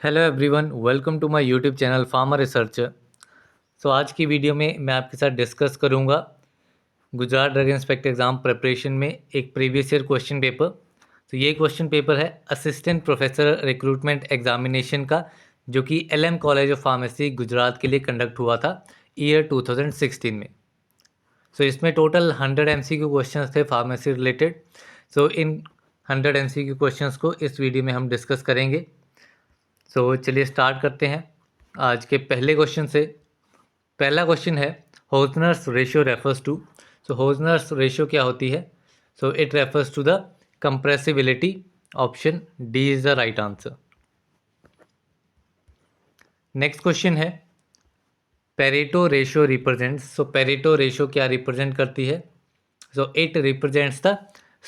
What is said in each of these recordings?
Hello everyone, welcome to my YouTube channel farmer researcher. आज की video में मैं आपके साथ डिस्कस करूंगा Gujarat drug inspector exam preparation में एक प्रीवियस ईयर क्वेश्चन पेपर। ये क्वेश्चन पेपर है असिस्टेंट प्रोफेसर रिक्रूटमेंट एग्जामिनेशन का, जो कि LM college of pharmacy Gujarat के लिए कंडक्ट हुआ था ईयर 2016 में। इसमें टोटल 100 MCQ क्वेश्चंस थे फार्मेसी रिलेटेड। इन 100 MCQ क्वेश्चंस को इस वीडियो में हम डिस्कस करेंगे। चलिए स्टार्ट करते हैं आज के पहले क्वेश्चन से। पहला क्वेश्चन है Hausner's ratio refers to. Hausner's ratio क्या होती है? It refers to the compressibility. Option D is the right answer. Next question है Pareto ratio represents. Pareto ratio क्या रिप्रेजेंट करती है? It represents the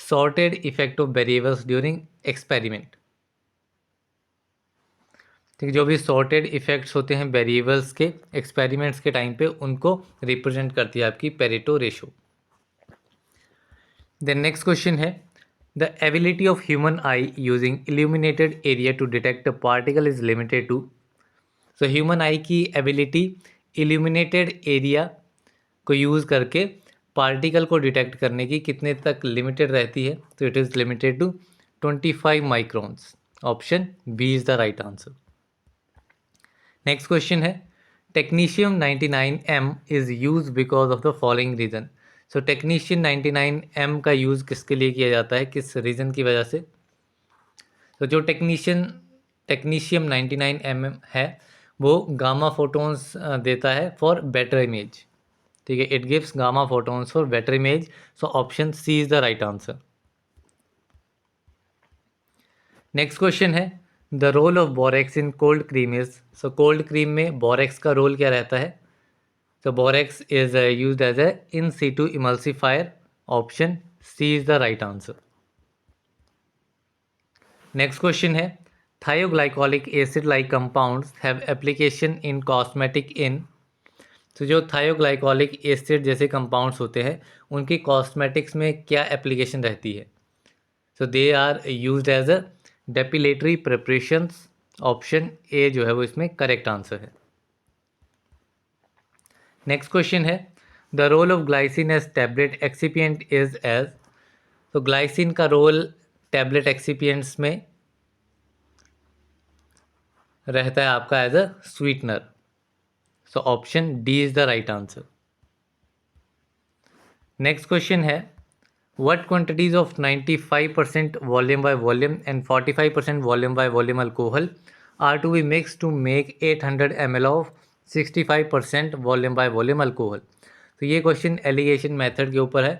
sorted effect of variables during experiment. ठीक, जो भी सॉर्टेड इफेक्ट्स होते हैं वेरिएबल्स के एक्सपेरिमेंट्स के टाइम पे, उनको रिप्रेजेंट करती है आपकी Pareto ratio. Then next question है the ability of human eye using illuminated area to detect a particle is limited to. Human eye की एबिलिटी इल्यूमिनेटेड एरिया को यूज़ करके पार्टिकल को डिटेक्ट करने की कितने तक लिमिटेड रहती है? It is limited to 25 microns. Option B is the right answer. Next question है technetium 99M is use because of the following reason. Technetium 99M का यूज़ किसके लिए किया जाता है, किस रीज़न की वजह से? जो टेक्नीशियम 99M है वो गामा फोटोन्स देता है फॉर बेटर इमेज। ठीक है, it gives gamma photons for better image. Option C is the right answer. Next question है the role of borax in cold cream is. Cold cream में borax का role क्या रहता है? Borax is used as a in situ emulsifier. Option C is the right answer. Next question है thioglycolic acid like compounds have application in cosmetic in. जो thioglycolic acid जैसे compounds होते हैं उनकी कॉस्मेटिक्स में क्या एप्लीकेशन रहती है? They are used as a depilatory preparations. Option A जो है वो इसमें करेक्ट आंसर है। नेक्स्ट क्वेश्चन है the role of glycine as tablet excipient is as. Glycine का रोल टैबलेट एक्सिपिएंट्स में रहता है आपका as a sweetener. Option D is the right answer. Next question है what quantities of 95% volume by volume and 45% volume by volume alcohol are to be mixed to make 800 ml of 65% volume by volume alcohol? ये question allegation method के ऊपर है।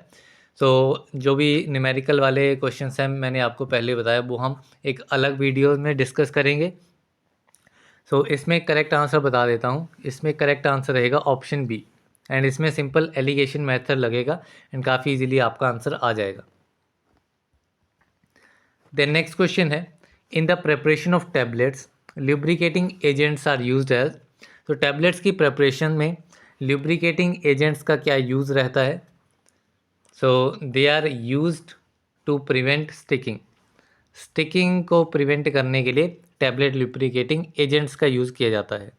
जो भी numerical वाले questions हैं मैंने आपको पहले बताया, वो हम एक अलग वीडियो में डिस्कस करेंगे। इसमें करेक्ट आंसर बता देता हूँ। इसमें करेक्ट आंसर रहेगा ऑप्शन बी, एंड इसमें सिंपल एलिगेशन मेथड लगेगा एंड काफ़ी इजीली आपका आंसर आ जाएगा। देन नेक्स्ट क्वेश्चन है in the preparation of tablets lubricating agents are used as. Tablets की प्रिपरेशन में ल्यूब्रिकेटिंग एजेंट्स का क्या यूज़ रहता है? They are used to prevent sticking. Sticking को प्रिवेंट करने के लिए टैबलेट ल्यूब्रिकेटिंग एजेंट्स का यूज़ किया जाता है।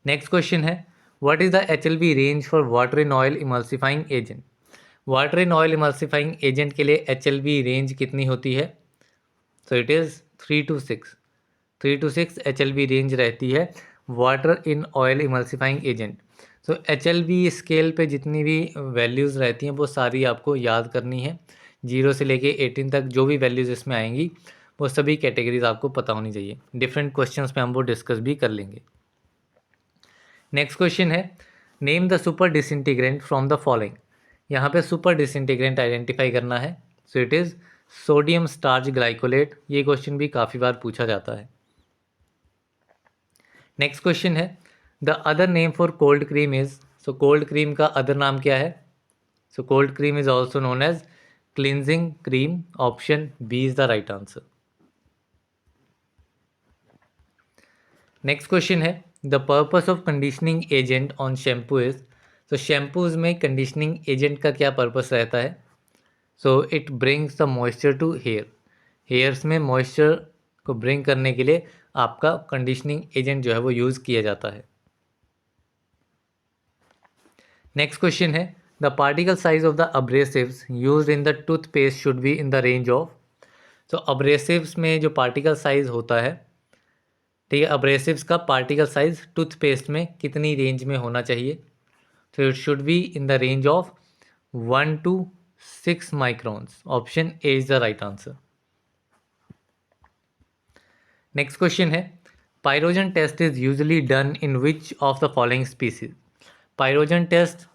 नेक्स्ट क्वेश्चन है what is the HLB range for water in oil emulsifying agent. Water in oil emulsifying agent के लिए HLB रेंज कितनी होती है? It is 3 to 6। 3 to 6 HLB range रहती है water in oil emulsifying agent. HLB scale पे जितनी भी वैल्यूज़ रहती हैं वो सारी आपको याद करनी है। 0 से लेके 18 तक जो भी वैल्यूज़ इसमें आएंगी वो सभी कैटेगरीज आपको पता होनी चाहिए। डिफरेंट क्वेश्चंस पे हम वो डिस्कस भी कर लेंगे। नेक्स्ट क्वेश्चन है name the super disintegrant from the following. यहाँ पे सुपर डिसइंटीग्रेंट आइडेंटिफाई करना है। It is sodium starch glycolate. ये क्वेश्चन भी काफ़ी बार पूछा जाता है। नेक्स्ट क्वेश्चन है the other name for cold cream is. Cold cream का अदर नाम क्या है? Cold cream is also known as cleansing cream. Option B is the right answer. Next question है the purpose of conditioning agent on shampoo is. Shampoos में conditioning agent का क्या purpose रहता है? It brings the moisture to hair. Hairs में moisture को bring करने के लिए आपका कंडीशनिंग एजेंट जो है वो यूज़ किया जाता है। नेक्स्ट क्वेश्चन है the particle size of the abrasives used in the toothpaste should be in the range of. तो अब्रेसिव्स में जो पार्टिकल साइज होता है, ठीक है, अब्रेसिव्स का पार्टिकल साइज टूथपेस्ट में कितनी रेंज में होना चाहिए? तो it should be in the range of 1 to 6 microns. Option A is the right answer. Next question है pyrogen test is usually done in which of the following species. Pyrogen test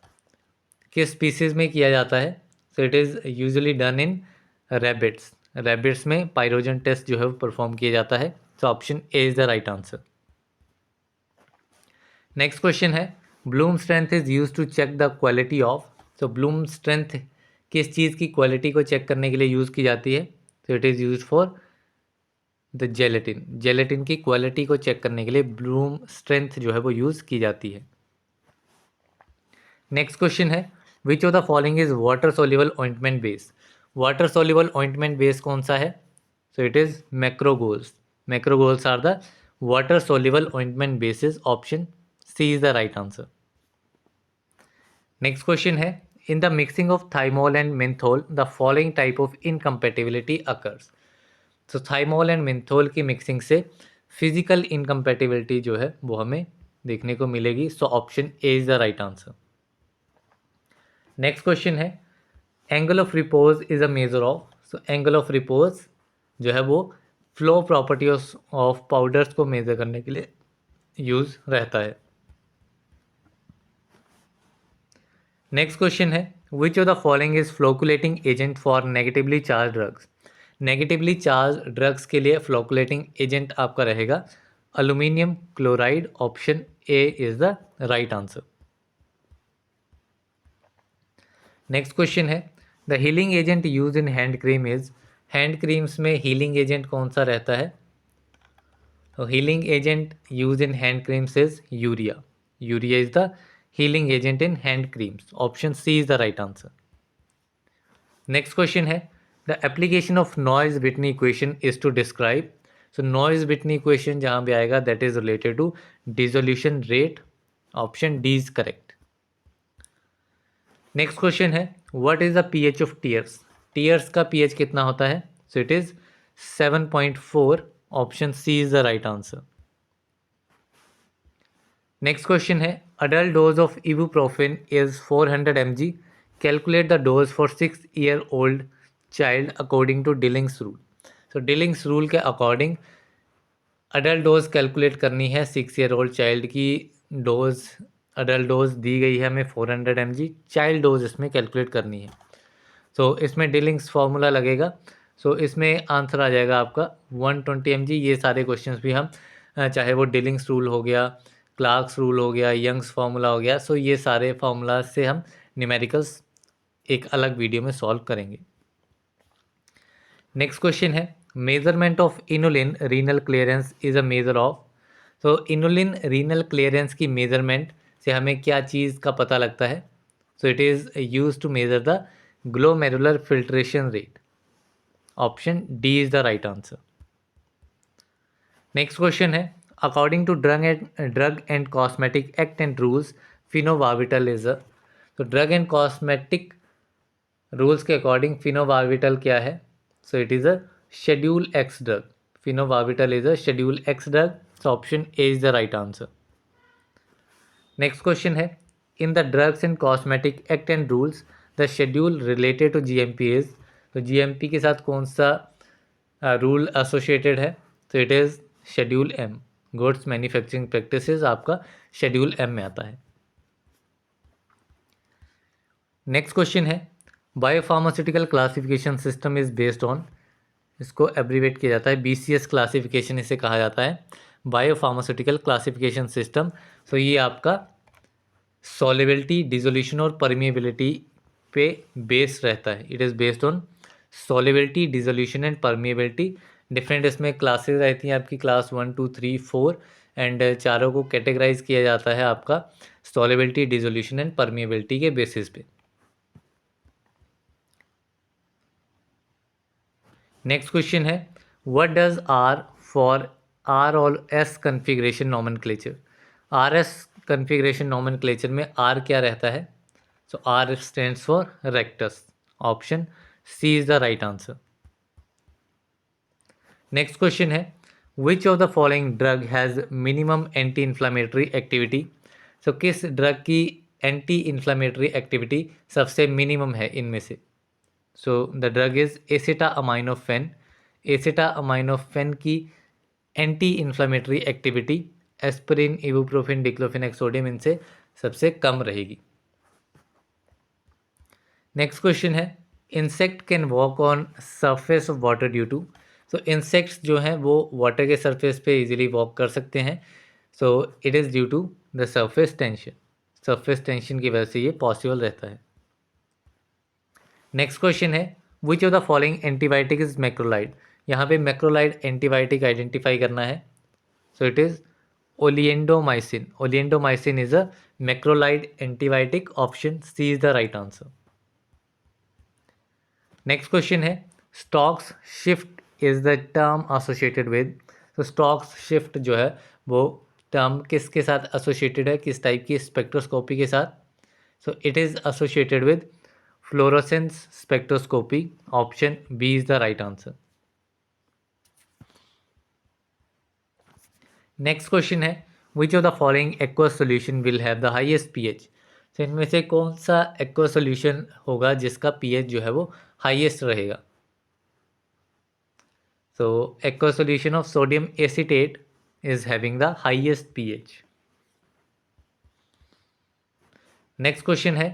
किस species में किया जाता है? So it is usually done in rabbits. Rabbits में pyrogen test जो है वो परफॉर्म किया जाता है। So option A is the right answer. Next question है bloom strength is use to check the quality of. तो ब्लूम स्ट्रेंथ किस चीज़ की क्वालिटी को चेक करने के लिए यूज़ की जाती है? तो it is use for the gelatin. Gelatin की क्वालिटी को चेक करने के लिए ब्लूम स्ट्रेंथ जो है वो यूज़ की जाती है। नेक्स्ट क्वेश्चन है which of the following is water soluble ointment base. Water soluble ointment base कौन सा है? So it is macrogols. Macrogols are the water soluble ointment bases. Option C is the right answer. Next question है in the mixing of thymol and menthol the following type of incompatibility occurs. तो thymol and menthol की mixing से physical incompatibility जो है वो हमें देखने को मिलेगी। सो option A is the right answer. Next question है angle of repose is a measure of. So angle of repose जो है वो फ्लो प्रॉपर्टी ऑफ पाउडर्स को मेजर करने के लिए यूज रहता है। नेक्स्ट क्वेश्चन है which of the following is flocculating agent for negatively charge drugs. Negatively charge drugs के लिए फ्लोकुलेटिंग एजेंट आपका रहेगा aluminium chloride. Option A is the right answer. Next question है the healing agent use in hand cream is. Hand creams में healing agent कौन सा रहता है? तो healing agent use in hand creams is urea. Urea is the healing agent in hand creams. Option C is the right answer. Next question है the application of Noyes Whitney equation is to describe. So Noyes Whitney equation जहाँ भी आएगा that is related to dissolution rate. Option D is correct. Next question है what is the pH of tears. Tears का pH कितना होता है? So it is 7.4। Option C is the right answer. Next question है adult dose of ibuprofen is 400 mg। Calculate the dose for 6 year old child according to Dilling's rule. तो Dilling's rule के according adult dose calculate करनी है 6 year old child की। Dose adult dose दी गई है हमें 400 mg। चाइल्ड डोज इसमें कैलकुलेट करनी है। तो इसमें डिलिंग्स फार्मूला लगेगा। सो इसमें आंसर आ जाएगा आपका 120 mg। ये सारे क्वेश्चंस भी हम चाहे वो डिलिंग्स रूल हो गया, क्लार्क्स रूल हो गया, यंग्स फार्मूला हो गया, सो ये सारे फार्मूला से हम न्यूमेरिकल्स एक अलग वीडियो में सॉल्व करेंगे। नेक्स्ट क्वेश्चन है measurement of inulin renal clearance is a measure of. तो इनुलिन रीनल क्लियरेंस की मेजरमेंट से हमें क्या चीज़ का पता लगता है? So it is use to measure the glomerular filtration rate. Option D is the right answer. Next question है according to drug and cosmetic act and rules phenobarbital is a. तो ड्रग एंड कॉस्मेटिक रूल्स के according phenobarbital क्या है? So it is a schedule X drug. Phenobarbital is a schedule X drug. So option A is the right answer. Next question है in the drugs and cosmetic act and rules the schedule related to GMP is. तो GMP के साथ कौन सा rule associated है? तो it is schedule M. Goods manufacturing practices आपका schedule M में आता है। नेक्स्ट क्वेश्चन है biopharmaceutical classification system is based on. इसको एब्रीवेट किया जाता है बीसीएस क्लासिफिकेशन इसे कहा जाता है, बायोफार्मास्यूटिकल क्लासिफिकेशन सिस्टम। सो ये आपका सॉल्युबिलिटी, डिसोल्यूशन और परमिएबिलिटी पे बेस्ड रहता है। It is based on solubility, dissolution and permeability. Different इसमें क्लासेस रहती हैं आपकी, क्लास 1 2 3 4 एंड चारों को कैटेगराइज किया जाता है आपका सॉल्युबिलिटी, डिसोल्यूशन एंड परमिएबिलिटी के बेसिस पे। नेक्स्ट क्वेश्चन है what does R for R और S configuration nomenclature. RS configuration nomenclature में R क्या रहता है? So R stands for rectus. Option C is the right answer. Next question है, which of the following drug has minimum anti-inflammatory activity? So किस drug की anti inflammatory activity सबसे minimum है इनमें से? So the drug is acetaminophen. Acetaminophen की anti inflammatory activity aspirin, ibuprofen, diclofenac sodium इनसे सबसे कम रहेगी. नेक्स्ट क्वेश्चन है, insect can walk on surface of water due to. So insects जो हैं वो वाटर के सरफेस पे इजीली वॉक कर सकते हैं. So it is due to the surface tension. Surface tension की वजह से ये पॉसिबल रहता है. नेक्स्ट क्वेश्चन है, which of the following antibiotic is macrolide. यहाँ पे मैक्रोलाइड एंटीबायोटिक आइडेंटिफाई करना है. So it is oleandomycin. Oleandomycin is a macrolide antibiotic. Option C is the right answer. Next question है, Stokes shift is the term associated with. तो Stokes shift जो है वो term किसके साथ एसोसिएटेड है, किस टाइप की स्पेक्ट्रोस्कोपी के साथ? So it is associated with fluorescence spectroscopy. Option B is the right answer. Next question है, which of the following aqueous solution will have the highest pH. तो इनमें से कौन सा एक्वस सोल्यूशन होगा जिसका पीएच जो है वो हाईएस्ट रहेगा? So aqueous solution of sodium acetate is having the highest pH. Next question है,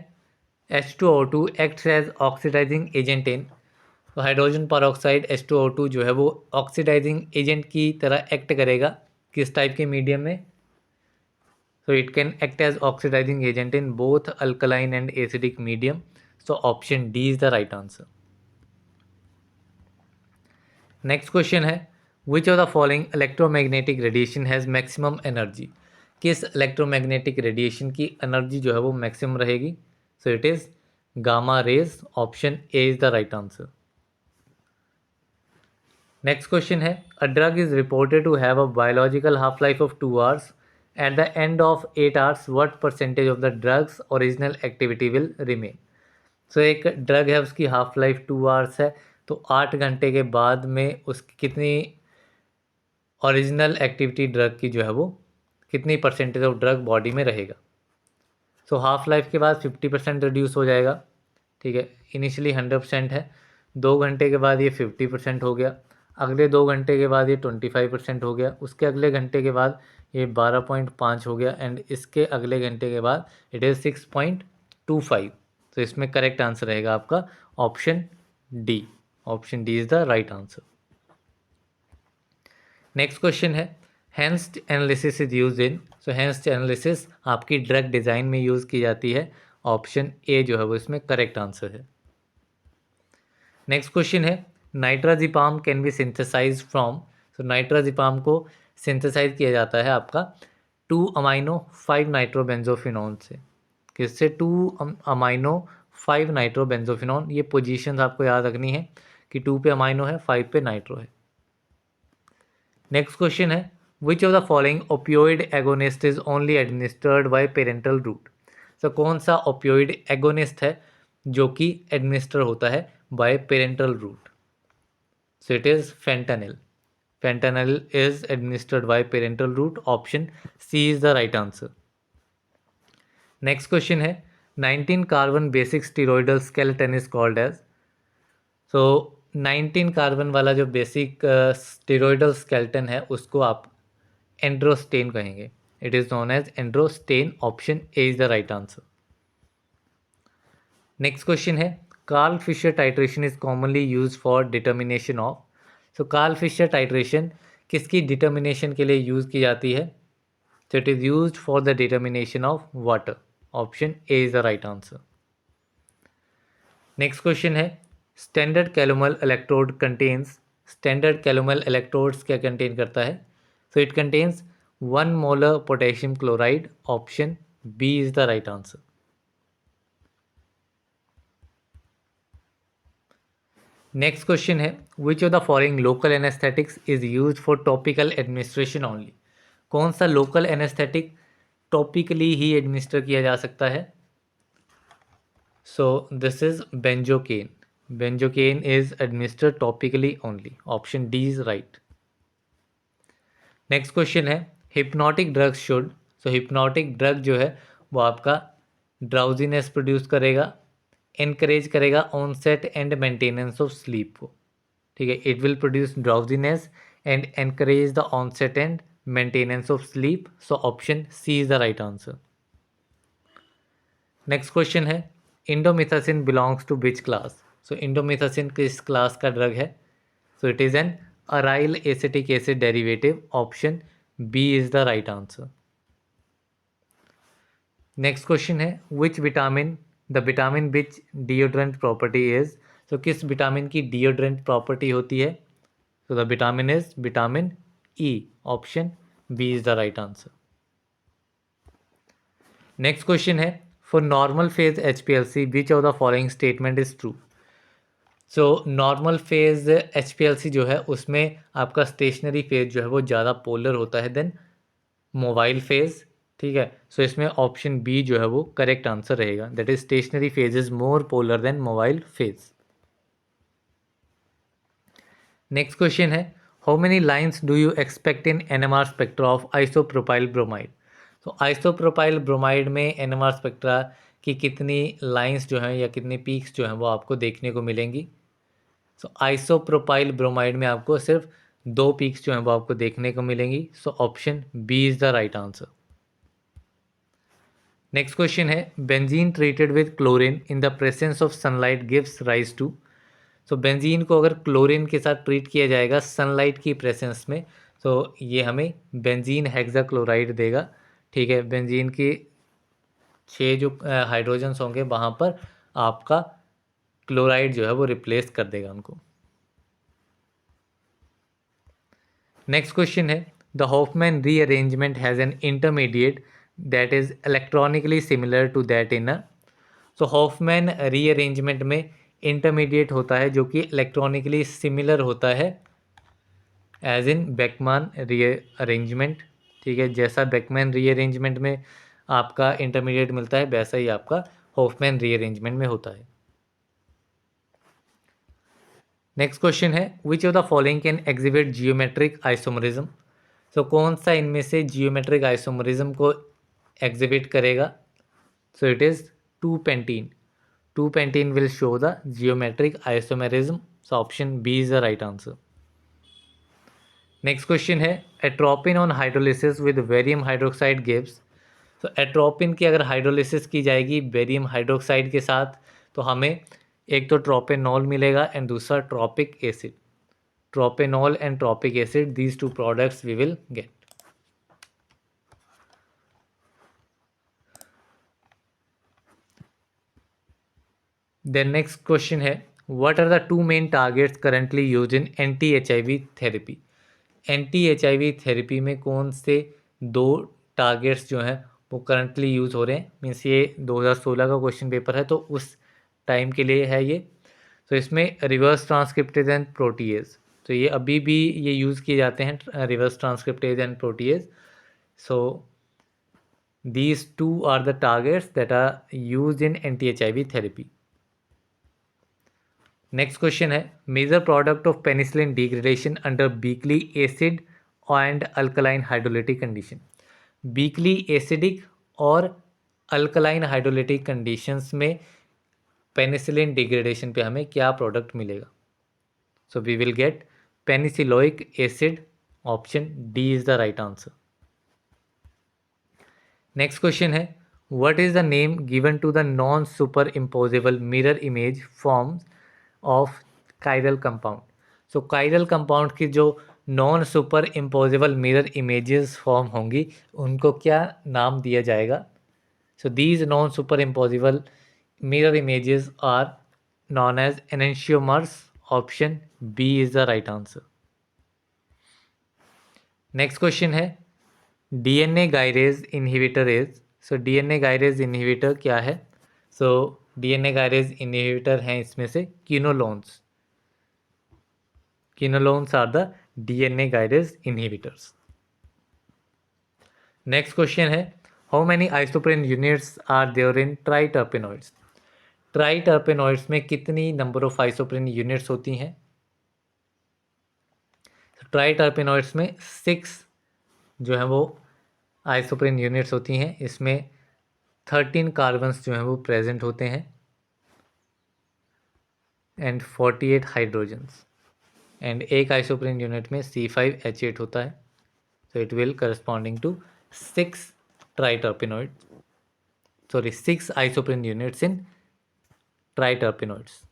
H2O2 acts as oxidizing agent in. तो हाइड्रोजन परऑक्साइड H2O2 जो है वो ऑक्सीडाइजिंग एजेंट की तरह एक्ट करेगा किस टाइप के मीडियम में? So it can act as oxidising agent in both alkaline and acidic medium. So option D is the right answer. Next question है, which of the following electromagnetic radiation has maximum energy. किस electromagnetic radiation की energy जो है वो maximum रहेगी? So it is gamma rays. Option A is the right answer. Next question है, a drug is reported to have a biological half life of 2 hours. At the end of 8 hours what percentage of the drug's original activity will remain. So एक drug है, उसकी half life 2 hours है, तो 8 घंटे के बाद में उसकी कितनी ओरिजिनल एक्टिविटी ड्रग की जो है वो कितनी परसेंटेज ऑफ ड्रग बॉडी में रहेगा? सो हाफ लाइफ के बाद 50% रिड्यूस हो जाएगा. ठीक है, इनिशियली 100% है, 2 घंटे के बाद ये 50% हो गया, अगले 2 घंटे के बाद ये 25% हो गया, उसके अगले घंटे के बाद ये 12.5 हो गया, एंड इसके अगले घंटे के बाद इट इज़ 6.25. तो इसमें करेक्ट आंसर रहेगा आपका option D. Option D is the right answer. Next question है, Hansch analysis is use in. So Hansch analysis आपकी ड्रग डिज़ाइन में यूज़ की जाती है. ऑप्शन ए जो है वो इसमें करेक्ट आंसर है. नेक्स्ट क्वेश्चन है, nitrazepam can be synthesise from. So nitrazepam को सिंथेसाइज किया जाता है आपका 2 अमाइनो 5 नाइट्रोबेंजोफिनॉन से. किससे? 2 अमाइनो 5 नाइट्रोबेंजोफिनॉन. ये पोजीशंस आपको याद रखनी है कि 2 पे अमाइनो है, 5 पे नाइट्रो है. नेक्स्ट क्वेश्चन है, which of the following opioid agonist is only administered by parenteral route. So कौन सा ओपियोइड एगोनिस्ट है जो कि एडमिनिस्टर होता है by parenteral route? So it is fentanyl. Fentanyl is administered by parenteral route. Option C is the right answer. Next question है, 19 carbon basic steroidal skeleton is called as. So 19 carbon वाला जो basic steroidal skeleton है उसको आप androstane कहेंगे. It is known as androstane. Option A is the right answer. Next question है, Karl Fischer titration is commonly use for determination of. So Karl Fischer titration किसकी determination के लिए use की जाती है? So it is used for the determination of water. Option A is the right answer. Next question है, standard Calomel electrode contains. Standard Calomel electrodes क्या contain करता है? So it contains 1 molar potassium chloride. Option B is the right answer. Next question है which of the following local anaesthetics is use for topical administration only. कौन सा local anaesthetic topically ही administer किया जा सकता है? So this is benzocaine. Benzocaine is administered topically only. Option D is right. Next question है hypnotic drugs should. So hypnotic drug जो है वो आपका ड्राउजीनेस प्रोड्यूस करेगा, एनकरेज करेगा onset and maintenance of sleep को। ठीक है, it will produce drowsiness and encourage the onset and maintenance of sleep. So option C is the right answer. Next question है indomethacin belongs to which class. So indomethacin किस class का drug है? So it is an aryl acetic acid derivative. Option B is the right answer. Next question है which vitamin the vitamin which deodorant property is. तो किस vitamin की deodorant property होती है? तो the vitamin is vitamin E. Option B is the right answer. Next question है for normal phase HPLC which of the following statement is true. So normal phase HPLC जो है उसमें आपका stationary phase जो है वो ज़्यादा पोलर होता है देन मोबाइल फेज। ठीक है, सो इसमें ऑप्शन बी जो है वो करेक्ट आंसर रहेगा, that is stationary phase is more polar than mobile phase. Next question है how many lines do you expect in NMR spectra of isopropyl bromide. तो isopropyl bromide में NMR स्पेक्ट्रा की कितनी lines जो हैं या कितनी पीक्स जो हैं वो आपको देखने को मिलेंगी? सो आइसोप्रोपाइल ब्रोमाइड में आपको सिर्फ 2 पीक्स जो हैं वो आपको देखने को मिलेंगी। So option B is the right answer. Next question है benzene treated with chlorine in the presence of sunlight gives rise to. So benzene को अगर क्लोरीन के साथ ट्रीट किया जाएगा सनलाइट की प्रेजेंस में तो ये हमें बेंजीन हेक्साक्लोराइड देगा। ठीक है, बेंजीन की 6 जो हाइड्रोजन्स होंगे वहाँ पर आपका क्लोराइड जो है वो रिप्लेस कर देगा उनको। नेक्स्ट क्वेश्चन है the Hofmann rearrangement has an intermediate that is electronically similar to that in a. So Hofmann rearrangement में इंटरमीडिएट होता है जो कि इलेक्ट्रॉनिकली सिमिलर होता है एज इन बेकमैन रीअरेंजमेंट। ठीक है, जैसा बेकमैन रीअरेंजमेंट में आपका इंटरमीडिएट मिलता है वैसा ही आपका हॉफमैन रीअरेंजमेंट में होता है। नेक्स्ट क्वेश्चन है which of the following can exhibit geometric isomerism. So कौन सा इनमें से जियोमेट्रिक आइसोमरिज्म को एग्जिबिट करेगा? So it is two pentene. Two pentene will show the geometric isomerism. So option B is the right answer. Next question है atropine on hydrolysis with barium hydroxide gives. तो atropine की अगर हाइड्रोलिसिस की जाएगी barium hydroxide के साथ तो हमें एक तो ट्रोपेनॉल मिलेगा एंड दूसरा tropic acid. Tropanol and tropic acid, these 2 products we will get. Then next question है what are the 2 main targets currently used in anti-HIV therapy. anti-HIV therapy में कौन से 2 टारगेट्स जो हैं वो करंटली यूज़ हो रहे हैं? मीन्स ये 2016 का क्वेश्चन पेपर है तो उस टाइम के लिए है ये। तो इसमें रिवर्स ट्रांसक्रिप्टेज एंड प्रोटीएज, तो ये अभी भी ये यूज़ किए जाते हैं reverse transcriptase and protease. So these 2 are the targets that are used in anti-HIV therapy. Next question है major product of penicillin degradation under weakly acid and alkaline hydrolytic condition. Weakly acidic और alkaline hydrolytic conditions में penicillin degradation पे हमें क्या product मिलेगा? So we will get penicilloic acid. Option D is the right answer. Next question है what is the name given to the non super imposable mirror image forms of chiral compound. So chiral compound की जो non super imposable mirror images form होंगी उनको क्या नाम दिया जाएगा? So these non super imposable mirror images are known as enantiomers. Option B is the right answer. Next question है DNA gyrase inhibitor is. So DNA gyrase inhibitor क्या है? सो DNA gyrase inhibitor हैं इसमें से quinolones। Quinolones are the DNA guidase inhibitors. Next question है, how many isoprene units are there in triterpenoids? ट्राइटर्पेनॉइड्स में कितनी number of आइसोप्रेन units होती हैं? ट्राइटर्पेनॉइड्स में 6 जो है वो आइसोप्रेन यूनिट्स होती हैं. इसमें 13 कार्बन्स जो हैं वो प्रेजेंट होते हैं एंड 48 हाइड्रोजन्स, एंड एक आइसोप्रेन यूनिट में C5H8 होता है. So it will corresponding to 6 isoprene units in triterpenoids.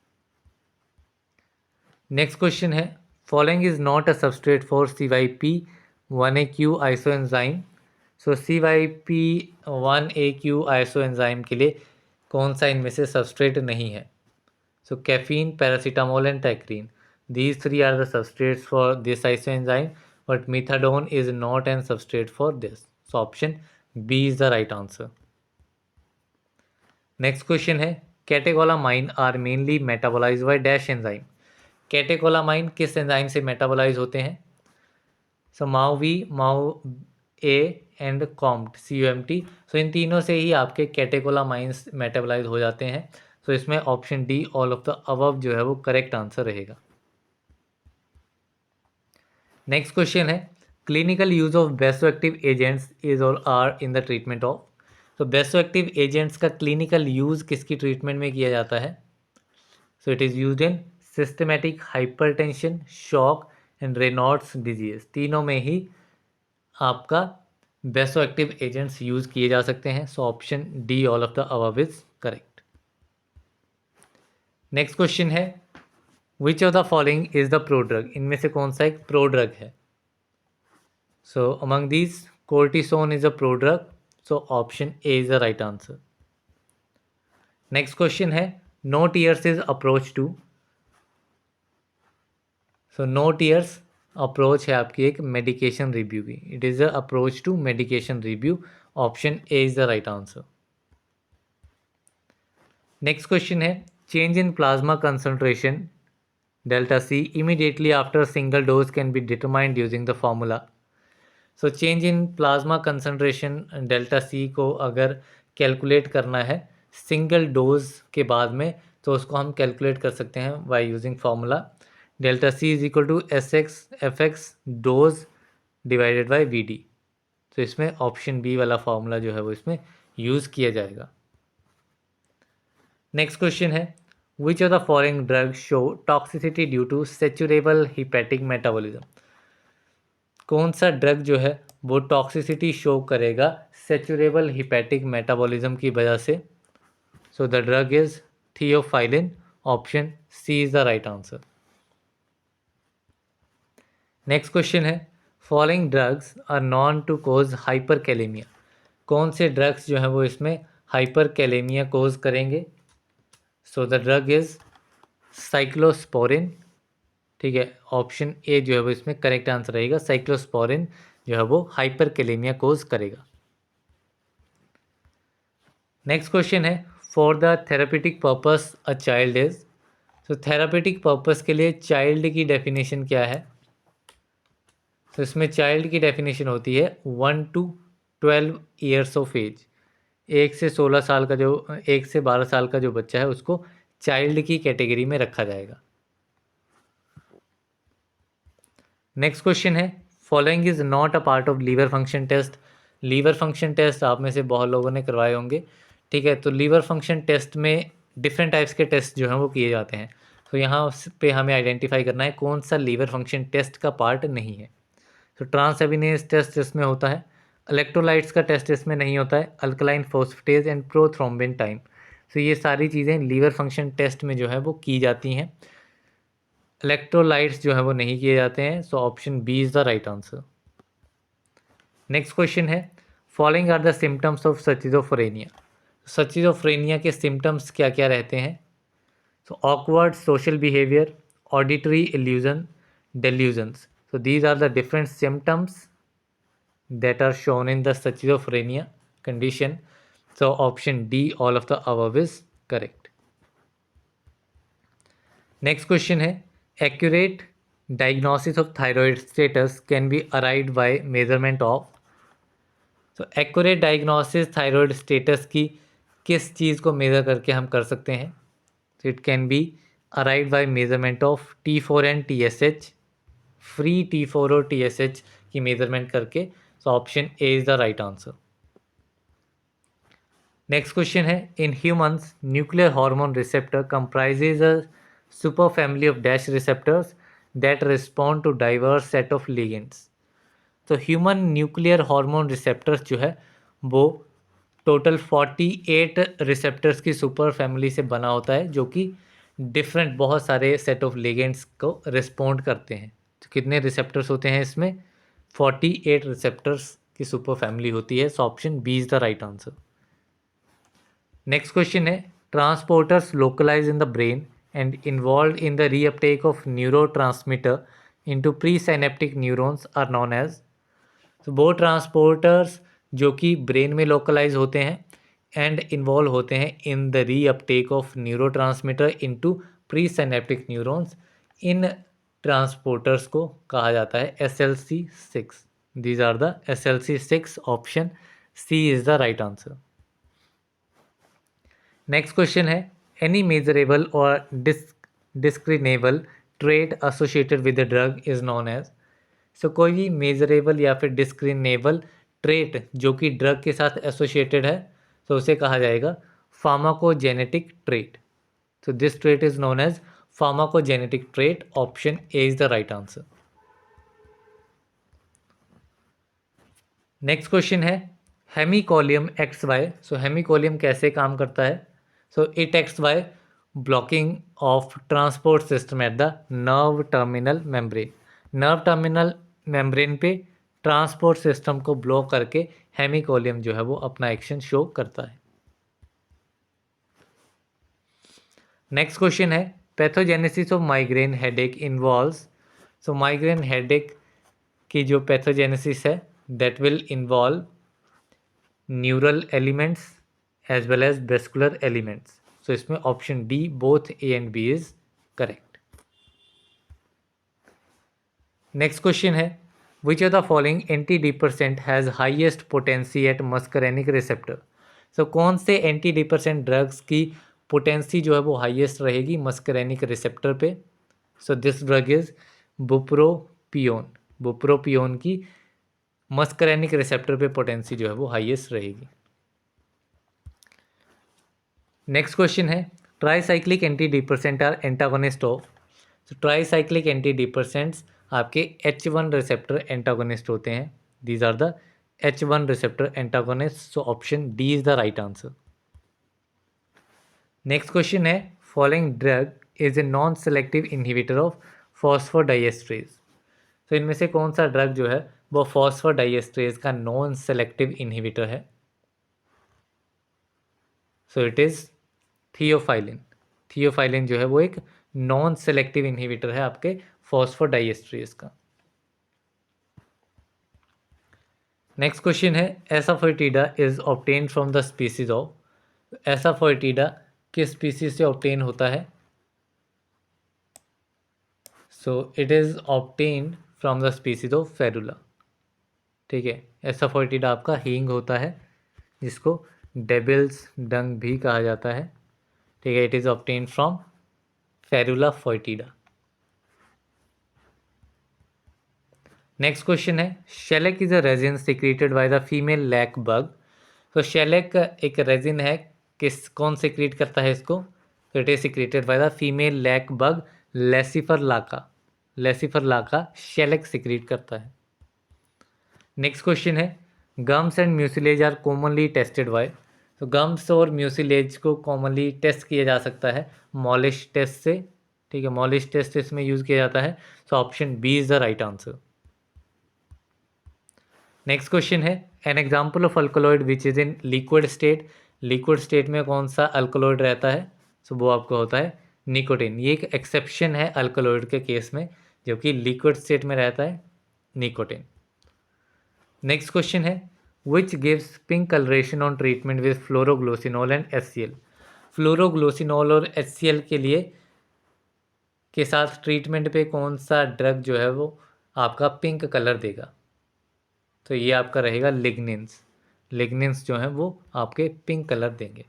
Next question है, following is not a substrate for CYP1AQ isoenzyme. So CYP1AQ isoenzyme के लिए कौन सा इनमें से सबस्ट्रेट नहीं है? So caffeine, paracetamol and tacrine. These three are the substrates for this isoenzyme, but methadone is not an substrate for this. So option B is the right answer. Next question है, catecholamine are mainly metabolized by dash enzyme. Catecholamine किस enzyme से metabolise होते हैं? सो MAO-B, MAO-A and COMT, COMT. सो इन तीनों से ही आपके catecholamines metabolise हो जाते हैं. सो इसमें option D all of the above जो है वो करेक्ट आंसर रहेगा. नेक्स्ट क्वेश्चन है, clinical use of vasoactive agents is और are in the treatment of. तो बेसोएक्टिव एजेंट्स का क्लिनिकल यूज किसकी ट्रीटमेंट में किया जाता है? So it is used in systematic hypertension, shock and Raynaud's disease. तीनों में ही आपका बेसोएक्टिव एजेंट्स यूज किए जा सकते हैं. So option D all of the above is correct. Next question है, which of the following is the prodrug. इनमें से कौन सा एक प्रोड्रग है? So among these cortisone is a prodrug. So option A is the right answer. Next question है, no tears is approach to. So no tears approach है आपकी एक मेडिकेशन रिव्यू की. It is a approach to medication review. Option A is the right answer. Next question है, change in plasma concentration delta C immediately after single dose can be determined using the formula. So change in plasma concentration delta C को अगर calculate करना है single dose के बाद में, तो उसको हम कैलकुलेट कर सकते हैं by using formula delta C is equal to SX dose divided by VD. तो इसमें ऑप्शन बी वाला फॉर्मूला जो है वो इसमें यूज़ किया जाएगा. नेक्स्ट क्वेश्चन है, which of the following drug show toxicity due to saturable hepatic metabolism. कौन सा ड्रग जो है वो टॉक्सिसिटी शो करेगा सेचुरेबल हिपैटिक मेटाबॉलिज्म की वजह से? So the drug is theophylline. Option C is the right answer. Next question है, following drugs are known to cause hyperkalemia. कौन से ड्रग्स जो हैं वो इसमें हाइपरकैलेमिया कोज करेंगे? So the drug is cyclosporine. ठीक है, ऑप्शन ए जो है वो इसमें करेक्ट आंसर रहेगा. साइक्लोस्पोरिन जो है वो हाइपरकैलेमिया कोज करेगा. नेक्स्ट क्वेश्चन है, for the therapeutic purpose a child is. So therapeutic purpose के लिए चाइल्ड की डेफिनेशन क्या है? तो इसमें चाइल्ड की डेफिनेशन होती है 1 to 12 ईयर्स ऑफ एज. 1 से 12 साल का जो बच्चा है उसको चाइल्ड की कैटेगरी में रखा जाएगा. नेक्स्ट क्वेश्चन है, following is not a part of liver function test. Liver function test आप में से बहुत लोगों ने करवाए होंगे. ठीक है, तो लीवर फंक्शन टेस्ट में डिफरेंट टाइप्स के टेस्ट जो हैं वो किए जाते हैं. तो यहाँ पे हमें आइडेंटिफाई करना है कौन सा लीवर फंक्शन टेस्ट का पार्ट नहीं है. तो ट्रांसएमिनेज टेस्ट इसमें होता है, इलेक्ट्रोलाइट्स का टेस्ट इसमें नहीं होता है, अल्कलाइन फोस्फेटेज एंड प्रोथ्रोम्बिन टाइम. तो ये सारी चीज़ें लीवर फंक्शन टेस्ट में जो है वो की जाती हैं. इलेक्ट्रोलाइट्स जो है वो नहीं किए जाते हैं. So option B is the right answer. Next question है, following are the symptoms of schizophrenia. Schizophrenia के सिम्टम्स क्या क्या रहते हैं? So awkward social behaviour, auditory illusion, delusions. So these are the different symptoms that are shown in the schizophrenia condition. So option D all of the above is correct. Next question है, accurate diagnosis of thyroid status can be arrived by measurement of. तो accurate diagnosis thyroid status की किस चीज़ को measure करके हम कर सकते हैं? तो it can be arrived by measurement of T4 and TSH, free T4 और TSH की मेजरमेंट करके. So option A is the right answer. Next question है, in humans nuclear hormone receptor comprises a super family of dash receptors that respond to diverse set of ligands. तो human nuclear hormone receptors जो है वो total 48 receptors की super family से बना होता है, जो कि डिफरेंट बहुत सारे सेट ऑफ लिगेंड्स को रिस्पॉन्ड करते हैं. तो कितने रिसेप्टर्स होते हैं इसमें? 48 रिसेप्टर्स की सुपर फैमिली होती है. So option B is the right answer. Next question है, transporters localize in the brain and involve in the reuptake of neurotransmitter into presynaptic neurons are known as. तो वो transporters जो कि brain में localise होते हैं and involve होते हैं in the reuptake of neurotransmitter into presynaptic neurons, इन ट्रांसपोर्टर्स को कहा जाता है SLC6. These are the SLC6. Option C is the right answer. Next question है, एनी मेजरेबल और discernible trait associated with the drug is known as. So कोई भी measurable या फिर डिस्क्रिनेबल ट्रेट जो कि ड्रग के साथ एसोसिएटेड है, तो उसे कहा जाएगा फार्माकोजेनेटिक ट्रेट. तो this trait is known as pharmacogenetic trait. Option A is the right answer. Next question है, हेमिकोलियम एक्ट्स बाय. सो हेमिकोलियम कैसे काम करता है? So it acts by blocking of transport system at the nerve terminal membrane. Nerve terminal membrane पे transport system को block करके हेमिकोलियम जो है वो अपना एक्शन शो करता है. नेक्स्ट क्वेश्चन है, pathogenesis of migraine headache involves. So migraine headache की जो पैथोजेनेसिस है that will involve neural elements as well as vascular elements. So इसमें option D both A and B is correct. Next question है, which of the following antidepressant has highest potency at muscarinic receptor. So कौन से antidepressant drugs की potency जो है वो highest रहेगी muscarinic receptor पे? सो this drug is bupropion. Bupropion की मस्करेनिक रिसेप्टर पे पोटेंसी जो है वो हाईएस्ट रहेगी. नेक्स्ट क्वेश्चन है, tricyclic antidepressant are antagonist of. तो ट्राईसाइक्लिक एंटी डिप्रेसेंट्स आपके H1 रिसेप्टर एंटागोनिस्ट होते हैं. These are the H1 receptor antagonist. So option D is the right answer. Next question है, following drug is a non selective inhibitor of phosphodiesterase. तो इनमें से कौन सा ड्रग जो है वो फॉस्फोडाइएस्ट्रेज का नॉन सेलेक्टिव इनहिबिटर है? So it is theophylline. Theophylline जो है वो एक नॉन सेलेक्टिव इनहिबिटर है आपके फॉस्फोडाइएस्ट्रेज का. नेक्स्ट क्वेश्चन है, asafoetida is obtain from the species of. Asafoetida किस स्पीसीज से ऑब्टेन होता है? So it is obtain from the species of Ferula. ठीक है, एसाफोइटिडा आपका हींग होता है जिसको डेबिल्स डंग भी कहा जाता है. ठीक है, it is obtain from Ferula foetida. Next question है, shellac is a resin secreted by the female lac bug. तो शेलेक एक रेजिन है, कौन सिक्रीट करता है इसको? तो it is secreted by the female lac bug Laccifer lacca. Laccifer lacca shellac secrete करता है. नेक्स्ट क्वेश्चन है, gums and mucilage are commonly tested by. तो गम्स और म्यूसिलेज को कॉमनली टेस्ट किया जा सकता है मॉलिश टेस्ट से. ठीक है, मॉलिश टेस्ट इसमें यूज़ किया जाता है. So option B is the right answer. Next question है, an example of alkaloid which is in liquid state. Liquid state में कौन सा अल्कोलॉइड रहता है? सो वो आपको होता है निकोटिन. ये एक एक्सेप्शन है अल्कोलॉइड के केस में, जो कि लिक्विड स्टेट में रहता है निकोटिन. नेक्स्ट क्वेश्चन है, which gives pink coloration on treatment with phloroglucinol and HCl. Phloroglucinol और HCl के लिए के साथ ट्रीटमेंट पे कौन सा ड्रग जो है वो आपका पिंक कलर देगा? तो ये आपका रहेगा लिग्निन्स। लिग्निन्स जो हैं वो आपके पिंक कलर देंगे।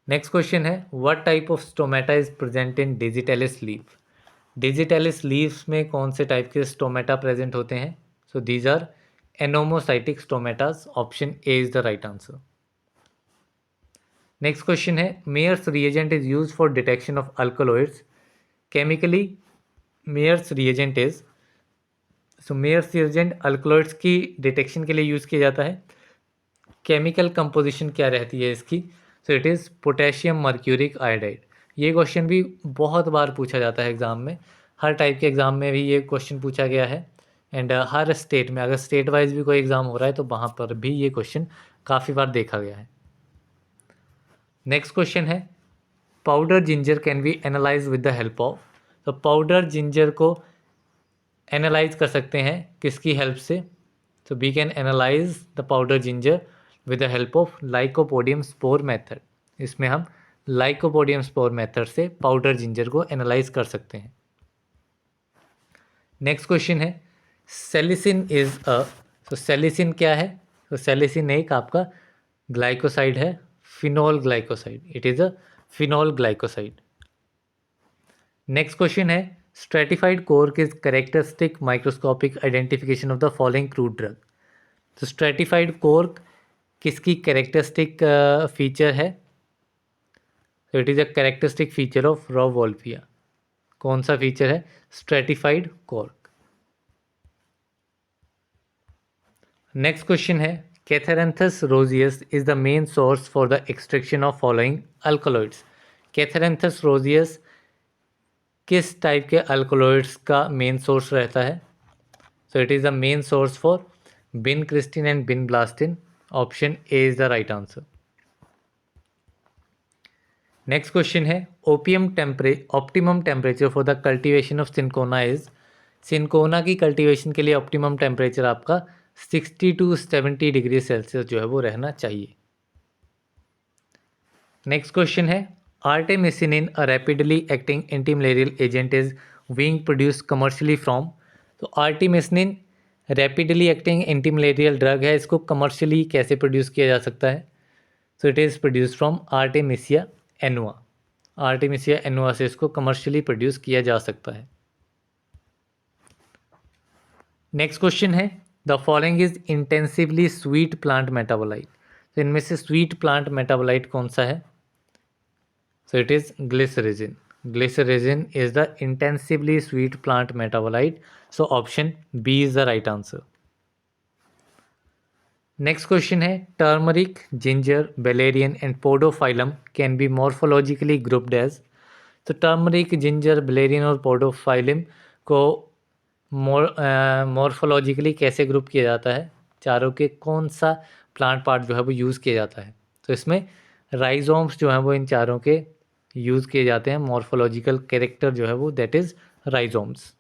नेक्स्ट क्वेश्चन है what type of stomata is present in digitalis leaf? Digitalis leaves में कौन से टाइप के स्टोमेटा प्रेजेंट होते हैं? So these are anomocytic stomatas. Option A is the right answer. Next question है Mayer's reagent is use for detection of alkaloids. Chemically Mayer's reagent is, so Mayer's reagent alkaloids की detection के लिए use किया जाता है। Chemical composition क्या रहती है इसकी? सो it is potassium mercuric iodide. ये क्वेश्चन भी बहुत बार पूछा जाता है एग्ज़ाम में, हर टाइप के एग्ज़ाम में भी ये क्वेश्चन पूछा गया है। एंड हर स्टेट में, अगर स्टेट वाइज भी कोई एग्ज़ाम हो रहा है तो वहाँ पर भी ये क्वेश्चन काफ़ी बार देखा गया है। नेक्स्ट क्वेश्चन है powder ginger can be analyse with the help of. तो पाउडर जिंजर को एनालाइज कर सकते हैं किसकी हेल्प से? तो we can analyse the powder ginger with the help of lycopodium spore method. इसमें हम लाइकोपोडियम स्पोर मेथड से पाउडर जिंजर को एनालाइज कर सकते हैं। नेक्स्ट क्वेश्चन है सेलिसिन इज अ, तो सेलिसिन क्या है? तो सेलिसिन एक आपका ग्लाइकोसाइड है, phenol glycoside. It is a phenol glycoside. Next question है stratified cork is characteristic microscopic identification of the following crude drug. तो स्ट्रेटिफाइड कोर्क किसकी कैरेक्टरिस्टिक फीचर है? तो it is a characteristic feature of Rauwolfia. कौन सा feature है? Stratified cork. Next question है Catharanthus roseus is the main source for the extraction of following alkaloids. Catharanthus roseus किस type के alkaloids का main source रहता है? So it is the main source for vincristine and vinblastine. Option A is the right answer. Next question है optimum temperature for the cultivation of cinchona is. Cinchona की cultivation के लिए optimum temperature आपका 60 to 70 degree Celsius जो है वो रहना चाहिए। नेक्स्ट क्वेश्चन है artemisinin a rapidly acting antimalarial agent is being produce commercially from. तो artemisinin rapidly acting antimalarial drug है, इसको कमर्शियली कैसे प्रोड्यूस किया जा सकता है? So it is produce from Artemisia annua. Artemisia annua से इसको कमर्शियली प्रोड्यूस किया जा सकता है। नेक्स्ट क्वेश्चन है the following is intensively sweet plant metabolite. तो इनमें से स्वीट प्लांट मेटाबोलाइट कौन सा है? So it is glycyrrhizin. Glycyrrhizin is the intensively sweet plant metabolite. So option B is the right answer. Next question है turmeric, ginger, valerian and podophyllum can be morphologically grouped as. तो turmeric, ginger, valerian और podophyllum को morphologically कैसे group किया जाता है? चारों के कौन सा प्लांट पार्ट जो है वो यूज़ किया जाता है? तो इसमें राइजोम्स जो हैं वो इन चारों के यूज़ किए जाते हैं। मॉर्फोलॉजिकल कैरेक्टर जो है वो that is rhizomes.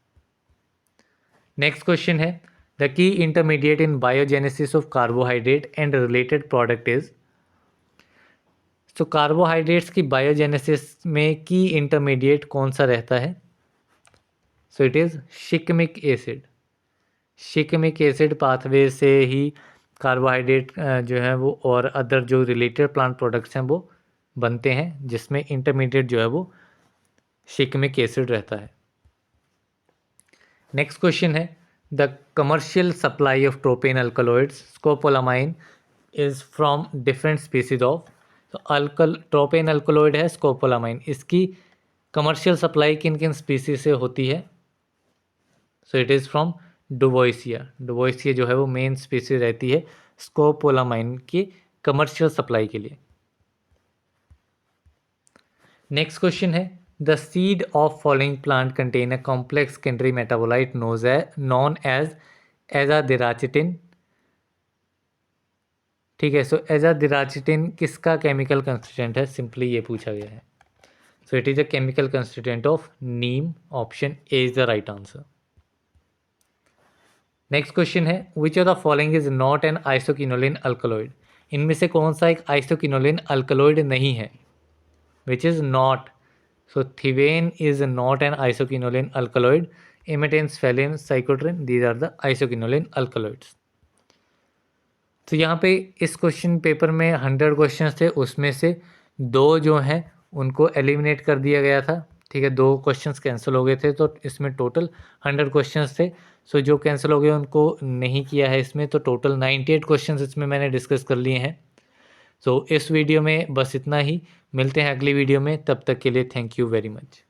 Next question है the key intermediate in biogenesis of carbohydrate and related product is. तो कार्बोहाइड्रेट्स की बायोजेनेसिस में की इंटरमीडिएट कौन सा रहता है? So it is shikimic acid. Shikimic acid pathway से ही कार्बोहाइड्रेट जो है वो और अदर जो रिलेटेड प्लांट प्रोडक्ट्स हैं वो बनते हैं, जिसमें इंटरमीडिएट जो है वो शिकमिक एसिड रहता है। नेक्स्ट क्वेश्चन है the commercial supply of tropane alkaloids scopolamine is from different species of. तो ट्रोपेन अल्कलॉइड है स्कोपोलामाइन, इसकी कमर्शियल सप्लाई किन किन स्पीसीज से होती है? So it is from Duboisia. Duboisia जो है वो मेन स्पीसीज रहती है स्कोपोलामाइन की कमर्शियल सप्लाई के लिए। नेक्स्ट क्वेश्चन है the seed of following plant contain a complex secondary metabolite known as azadirachtin. ठीक है, सो एजादिराचिटिन किसका केमिकल कंस्टिट्यूएंट है? सिंपली ये पूछा गया है। So it is a chemical constituent of neem. Option A is the right answer. Next question है which of the following is not an isoquinoline alkaloid. इनमें से कौन सा एक आइसोकिनोलिन अल्कलॉइड नहीं है? Which is not So thivane is not an isoquinoline alkaloid. Imetane, phthalate, cyclotrin, these are the isoquinoline alkaloids. तो यहाँ पे इस क्वेश्चन पेपर में 100 क्वेश्चंस थे, उसमें से 2 जो हैं उनको एलिमिनेट कर दिया गया था, ठीक है, 2 क्वेश्चंस कैंसिल हो गए थे, तो इसमें टोटल 100 क्वेश्चंस थे। सो जो कैंसिल हो गए उनको नहीं किया है इसमें, तो टोटल 98 क्वेश्चंस इसमें मैंने डिस्कस कर लिए हैं। सो इस वीडियो में बस इतना ही, मिलते हैं अगली वीडियो में, तब तक के लिए थैंक यू वेरी मच।